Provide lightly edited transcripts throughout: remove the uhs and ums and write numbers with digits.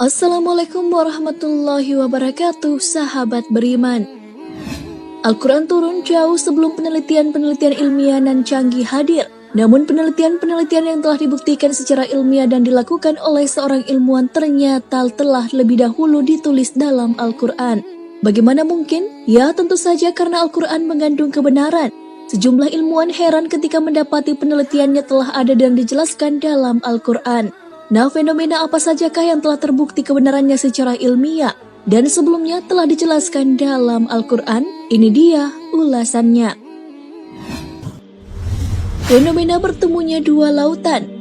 Assalamualaikum warahmatullahi wabarakatuh, sahabat beriman. Al-Quran turun jauh sebelum penelitian-penelitian ilmiah dan canggih hadir. Namun penelitian-penelitian yang telah dibuktikan secara ilmiah dan dilakukan oleh seorang ilmuwan ternyata telah lebih dahulu ditulis dalam Al-Quran. Bagaimana mungkin? Ya, tentu saja karena Al-Quran mengandung kebenaran. Sejumlah ilmuwan heran ketika mendapati penelitiannya telah ada dan dijelaskan dalam Al-Quran. Nah, fenomena apa sajakah yang telah terbukti kebenarannya secara ilmiah dan sebelumnya telah dijelaskan dalam Al-Quran? Ini dia ulasannya. Fenomena bertemunya dua lautan.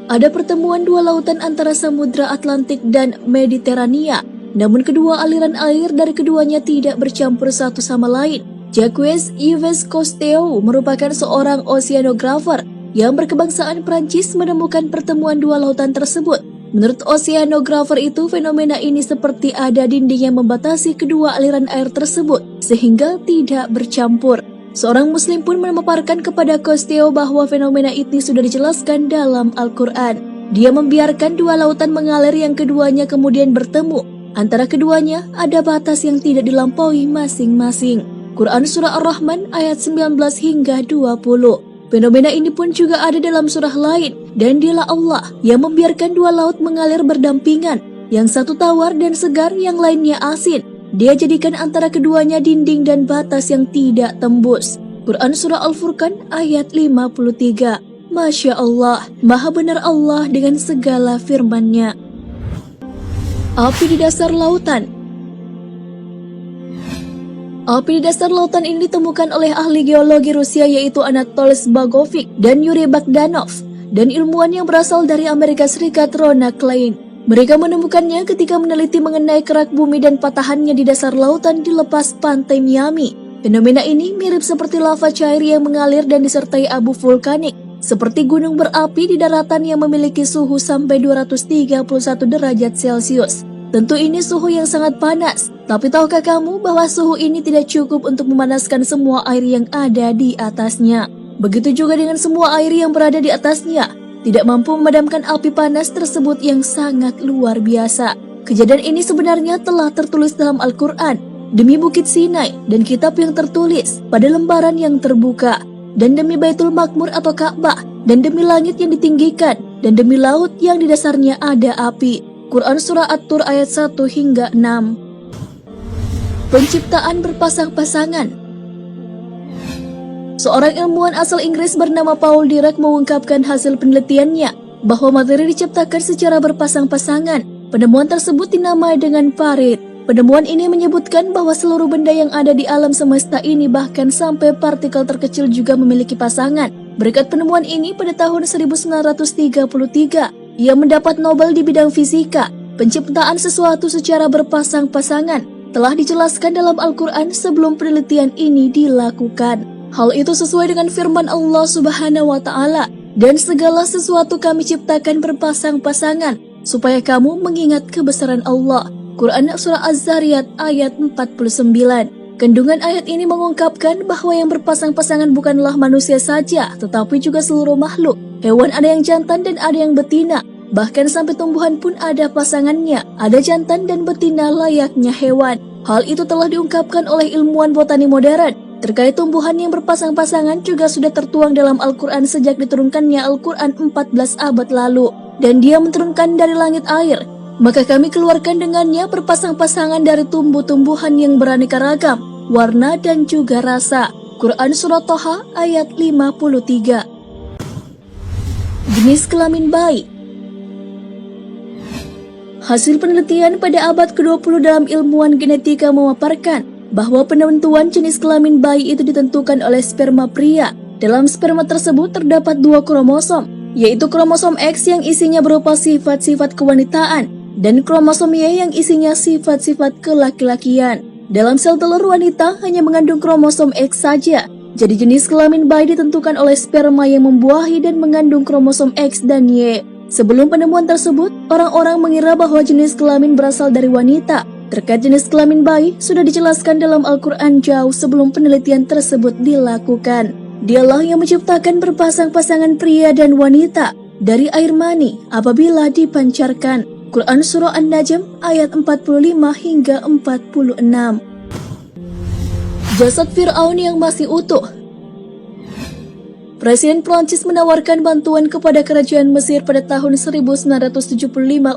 Ada pertemuan dua lautan antara Samudra Atlantik dan Mediterania, namun kedua aliran air dari keduanya tidak bercampur satu sama lain. Jacques Yves Cousteau merupakan seorang oceanographer yang berkebangsaan Prancis menemukan pertemuan dua lautan tersebut. Menurut oceanographer itu, fenomena ini seperti ada dinding yang membatasi kedua aliran air tersebut sehingga tidak bercampur. Seorang muslim pun memaparkan kepada Cousteau bahwa fenomena ini sudah dijelaskan dalam Al-Quran. Dia membiarkan dua lautan mengalir yang keduanya kemudian bertemu. Antara keduanya ada batas yang tidak dilampaui masing-masing. Quran Surah Ar-Rahman ayat 19 hingga 20. Fenomena ini pun juga ada dalam surah lain, dan dialah Allah yang membiarkan dua laut mengalir berdampingan, yang satu tawar dan segar, yang lainnya asin. Dia jadikan antara keduanya dinding dan batas yang tidak tembus. Quran Surah Al-Furqan ayat 53. Masya Allah, maha benar Allah dengan segala firman-Nya. Api di dasar lautan. Api di dasar lautan ini ditemukan oleh ahli geologi Rusia yaitu Anatoly Zbagovic dan Yuri Bogdanov dan ilmuwan yang berasal dari Amerika Serikat Rona Klein. Mereka menemukannya ketika meneliti mengenai kerak bumi dan patahannya di dasar lautan di lepas pantai Miami. Fenomena ini mirip seperti lava cair yang mengalir dan disertai abu vulkanik, seperti gunung berapi di daratan yang memiliki suhu sampai 231 derajat Celcius. Tentu ini suhu yang sangat panas, tapi tahukah kamu bahwa suhu ini tidak cukup untuk memanaskan semua air yang ada di atasnya? Begitu juga dengan semua air yang berada di atasnya, tidak mampu memadamkan api panas tersebut yang sangat luar biasa. Kejadian ini sebenarnya telah tertulis dalam Al-Quran, demi Bukit Sinai dan kitab yang tertulis pada lembaran yang terbuka, dan demi Baitul Makmur atau Ka'bah, dan demi langit yang ditinggikan, dan demi laut yang di dasarnya ada api. Quran Surah At-Tur ayat 1 hingga 6. Penciptaan berpasang-pasangan. Seorang ilmuwan asal Inggris bernama Paul Dirac mengungkapkan hasil penelitiannya bahwa materi diciptakan secara berpasang-pasangan. Penemuan tersebut dinamai dengan Parit. Penemuan ini menyebutkan bahwa seluruh benda yang ada di alam semesta ini, bahkan sampai partikel terkecil, juga memiliki pasangan. Berkat penemuan ini pada tahun 1933, ia mendapat Nobel di bidang fisika. Penciptaan sesuatu secara berpasang-pasangan telah dijelaskan dalam Al-Quran sebelum penelitian ini dilakukan. Hal itu sesuai dengan firman Allah Subhanahu wa Ta'ala, dan segala sesuatu kami ciptakan berpasang-pasangan supaya kamu mengingat kebesaran Allah. Quran Surah Az-Zariyat ayat 49. Kandungan ayat ini mengungkapkan bahwa yang berpasang-pasangan bukanlah manusia saja, tetapi juga seluruh makhluk. Hewan ada yang jantan dan ada yang betina. Bahkan sampai tumbuhan pun ada pasangannya. Ada jantan dan betina layaknya hewan. Hal itu telah diungkapkan oleh ilmuwan botani modern. Terkait tumbuhan yang berpasang-pasangan juga sudah tertuang dalam Al-Quran sejak diturunkannya Al-Quran 14 abad lalu. Dan dia menurunkan dari langit air, maka kami keluarkan dengannya berpasang-pasangan dari tumbuh-tumbuhan yang beraneka ragam, warna dan juga rasa. Quran Surah Toha ayat 53. Jenis kelamin bayi. Hasil penelitian pada abad ke-20 dalam ilmuwan genetika memaparkan bahwa penentuan jenis kelamin bayi itu ditentukan oleh sperma pria. Dalam sperma tersebut terdapat dua kromosom, yaitu kromosom X yang isinya berupa sifat-sifat kewanitaan dan kromosom Y yang isinya sifat-sifat kelaki-lakian. Dalam sel telur wanita hanya mengandung kromosom X saja. Jadi jenis kelamin bayi ditentukan oleh sperma yang membuahi dan mengandung kromosom X dan Y. Sebelum penemuan tersebut, orang-orang mengira bahwa jenis kelamin berasal dari wanita. Terkait jenis kelamin bayi sudah dijelaskan dalam Al-Quran jauh sebelum penelitian tersebut dilakukan. Dialah yang menciptakan berpasang-pasangan pria dan wanita dari air mani apabila dipancarkan. Quran Surah An-Najm ayat 45 hingga 46. Jasad Fir'aun yang masih utuh. Presiden Prancis menawarkan bantuan kepada kerajaan Mesir pada tahun 1975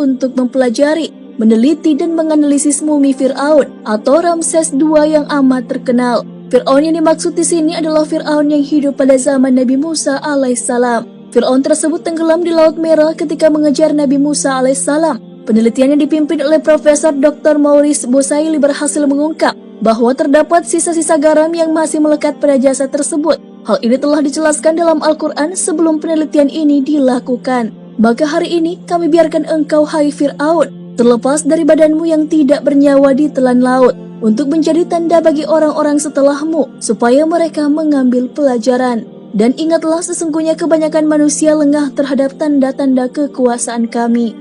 untuk mempelajari, meneliti dan menganalisis mumi Fir'aun atau Ramses II yang amat terkenal. Fir'aun yang dimaksud di sini adalah Fir'aun yang hidup pada zaman Nabi Musa alaihissalam. Fir'aun tersebut tenggelam di Laut Merah ketika mengejar Nabi Musa alaihissalam. Penelitian yang dipimpin oleh Profesor Dr. Maurice Bosaili berhasil mengungkap bahwa terdapat sisa-sisa garam yang masih melekat pada jasad tersebut. Hal ini telah dijelaskan dalam Al-Quran sebelum penelitian ini dilakukan. Maka hari ini kami biarkan engkau, hai Fir'aun, terlepas dari badanmu yang tidak bernyawa di telan laut, untuk menjadi tanda bagi orang-orang setelahmu, supaya mereka mengambil pelajaran. Dan ingatlah, sesungguhnya kebanyakan manusia lengah terhadap tanda-tanda kekuasaan kami.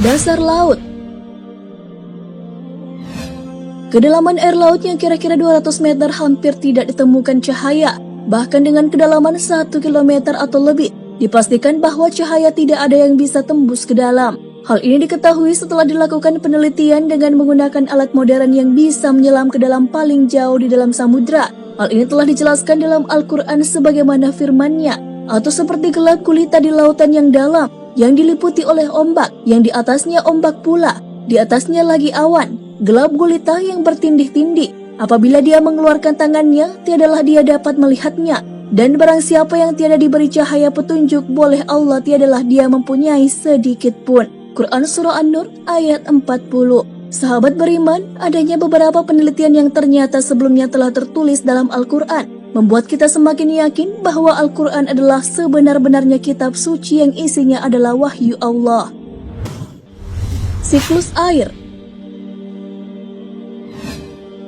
Dasar laut. Kedalaman air laut yang kira-kira 200 meter hampir tidak ditemukan cahaya. Bahkan dengan kedalaman 1 km atau lebih, dipastikan bahwa cahaya tidak ada yang bisa tembus ke dalam. Hal ini diketahui setelah dilakukan penelitian dengan menggunakan alat modern yang bisa menyelam ke dalam paling jauh di dalam samudra. Hal ini telah dijelaskan dalam Al-Quran sebagaimana firman-Nya, atau seperti gelap gulita di lautan yang dalam, yang diliputi oleh ombak, yang di atasnya ombak pula, di atasnya lagi awan. Gelap gulita yang bertindih-tindih. Apabila dia mengeluarkan tangannya, tiadalah dia dapat melihatnya. Dan barang siapa yang tiada diberi cahaya petunjuk boleh Allah, tiadalah dia mempunyai sedikit pun. Quran Surah An-Nur ayat 40. Sahabat beriman, adanya beberapa penelitian yang ternyata sebelumnya telah tertulis dalam Al-Quran membuat kita semakin yakin bahwa Al-Quran adalah sebenar-benarnya kitab suci yang isinya adalah wahyu Allah. Siklus air.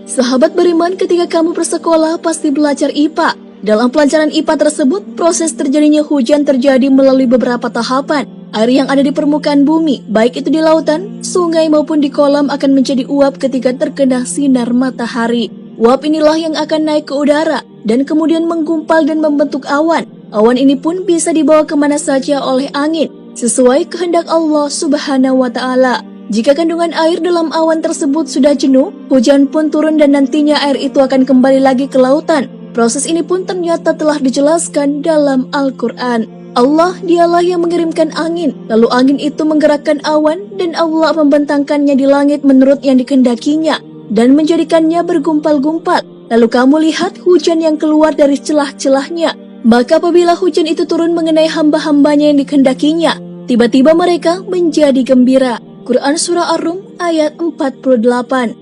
Sahabat beriman, ketika kamu bersekolah pasti belajar IPA. Dalam pelajaran IPA tersebut, proses terjadinya hujan terjadi melalui beberapa tahapan. Air yang ada di permukaan bumi, baik itu di lautan, sungai maupun di kolam, akan menjadi uap ketika terkena sinar matahari. Uap inilah yang akan naik ke udara dan kemudian menggumpal dan membentuk awan. Awan ini pun bisa dibawa kemana saja oleh angin, sesuai kehendak Allah Subhanahu wa Ta'ala. Jika kandungan air dalam awan tersebut sudah jenuh, hujan pun turun dan nantinya air itu akan kembali lagi ke lautan. Proses ini pun ternyata telah dijelaskan dalam Al-Quran. Allah dialah yang mengirimkan angin, lalu angin itu menggerakkan awan dan Allah membentangkannya di langit menurut yang dikehendakinya dan menjadikannya bergumpal-gumpal. Lalu kamu lihat hujan yang keluar dari celah-celahnya. Maka apabila hujan itu turun mengenai hamba-hambanya yang dikehendakinya, tiba-tiba mereka menjadi gembira. Quran Surah Ar-Rum ayat 48.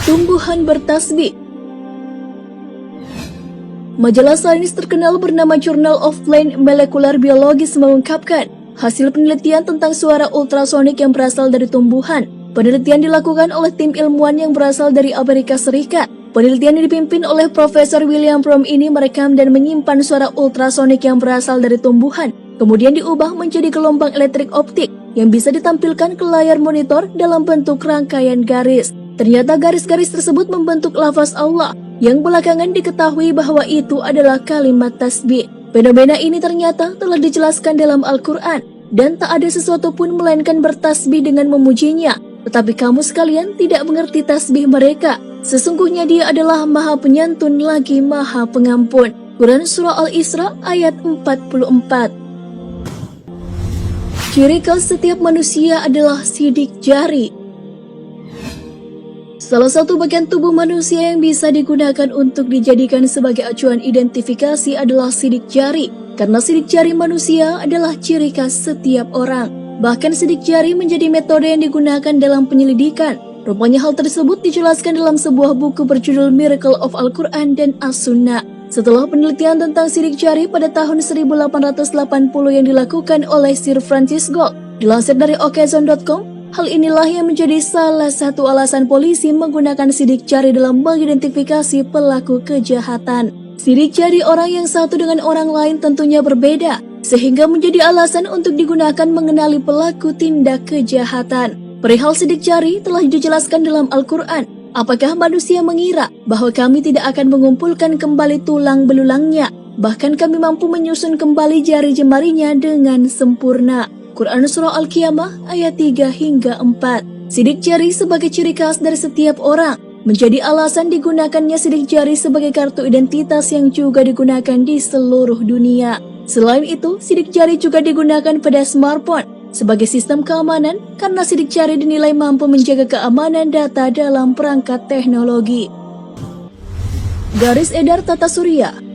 Tumbuhan bertasbih. Majalah sains terkenal bernama Journal of Plant Molecular Biology mengungkapkan hasil penelitian tentang suara ultrasonik yang berasal dari tumbuhan. Penelitian dilakukan oleh tim ilmuwan yang berasal dari Amerika Serikat. Penelitian yang dipimpin oleh Profesor William Fromm ini merekam dan menyimpan suara ultrasonik yang berasal dari tumbuhan, kemudian diubah menjadi gelombang elektrik optik yang bisa ditampilkan ke layar monitor dalam bentuk rangkaian garis. Ternyata garis-garis tersebut membentuk lafaz Allah, yang belakangan diketahui bahwa itu adalah kalimat tasbih. Fenomena ini ternyata telah dijelaskan dalam Al-Quran, dan tak ada sesuatu pun melainkan bertasbih dengan memujinya. Tetapi kamu sekalian tidak mengerti tasbih mereka. Sesungguhnya dia adalah Maha Penyantun lagi Maha Pengampun. Quran Surah Al-Isra ayat 44. Ciri khas setiap manusia adalah sidik jari. Salah satu bagian tubuh manusia yang bisa digunakan untuk dijadikan sebagai acuan identifikasi adalah sidik jari. Karena sidik jari manusia adalah ciri khas setiap orang. Bahkan sidik jari menjadi metode yang digunakan dalam penyelidikan. Rupanya hal tersebut dijelaskan dalam sebuah buku berjudul Miracle of Al-Quran dan As-Sunnah. Setelah penelitian tentang sidik jari pada tahun 1880 yang dilakukan oleh Sir Francis Galton, dilansir dari Occasion.com, hal inilah yang menjadi salah satu alasan polisi menggunakan sidik jari dalam mengidentifikasi pelaku kejahatan. Sidik jari orang yang satu dengan orang lain tentunya berbeda, sehingga menjadi alasan untuk digunakan mengenali pelaku tindak kejahatan. Perihal sidik jari telah dijelaskan dalam Al-Quran. Apakah manusia mengira bahwa kami tidak akan mengumpulkan kembali tulang belulangnya Bahkan kami mampu menyusun kembali jari jemarinya dengan sempurna. Quran Surah Al-Qiyamah ayat 3 hingga 4. Sidik jari sebagai ciri khas dari setiap orang menjadi alasan digunakannya sidik jari sebagai kartu identitas yang juga digunakan di seluruh dunia. Selain itu, sidik jari juga digunakan pada smartphone sebagai sistem keamanan karena sidik jari dinilai mampu menjaga keamanan data dalam perangkat teknologi. Garis edar tata surya.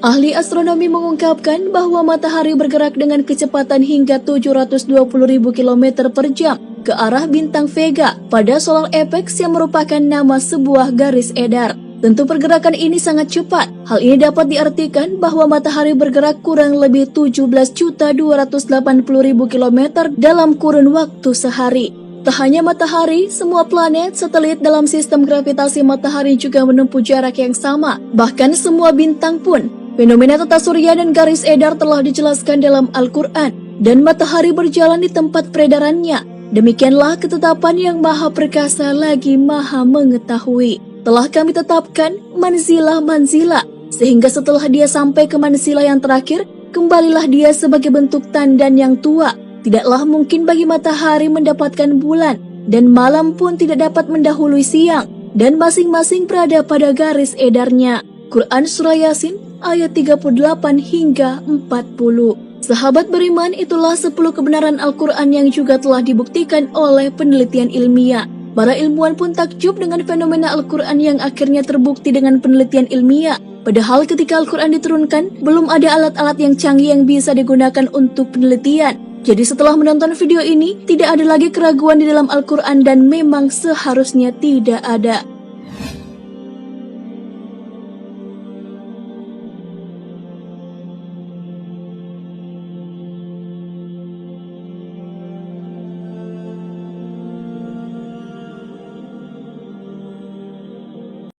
Ahli astronomi mengungkapkan bahwa matahari bergerak dengan kecepatan hingga 720.000 km per jam ke arah bintang Vega pada solar apex yang merupakan nama sebuah garis edar. Tentu pergerakan ini sangat cepat. Hal ini dapat diartikan bahwa matahari bergerak kurang lebih 17.280.000 km dalam kurun waktu sehari. Tak hanya matahari, semua planet, satelit dalam sistem gravitasi matahari juga menempuh jarak yang sama. Bahkan semua bintang pun. Fenomena tata surya dan garis edar telah dijelaskan dalam Al-Quran, dan matahari berjalan di tempat peredarannya. Demikianlah ketetapan yang maha perkasa lagi maha mengetahui. Telah kami tetapkan manzilah-manzilah, sehingga setelah dia sampai ke manzilah yang terakhir, kembalilah dia sebagai bentuk tandan yang tua. Tidaklah mungkin bagi matahari mendapatkan bulan, dan malam pun tidak dapat mendahului siang, dan masing-masing berada pada garis edarnya. Quran Surah Yasin ayat 38 hingga 40. Sahabat beriman, itulah 10 kebenaran Al-Quran yang juga telah dibuktikan oleh penelitian ilmiah. Para ilmuwan pun takjub dengan fenomena Al-Quran yang akhirnya terbukti dengan penelitian ilmiah. Padahal ketika Al-Quran diturunkan, belum ada alat-alat yang canggih yang bisa digunakan untuk penelitian. Jadi setelah menonton video ini, tidak ada lagi keraguan di dalam Al-Quran dan memang seharusnya tidak ada.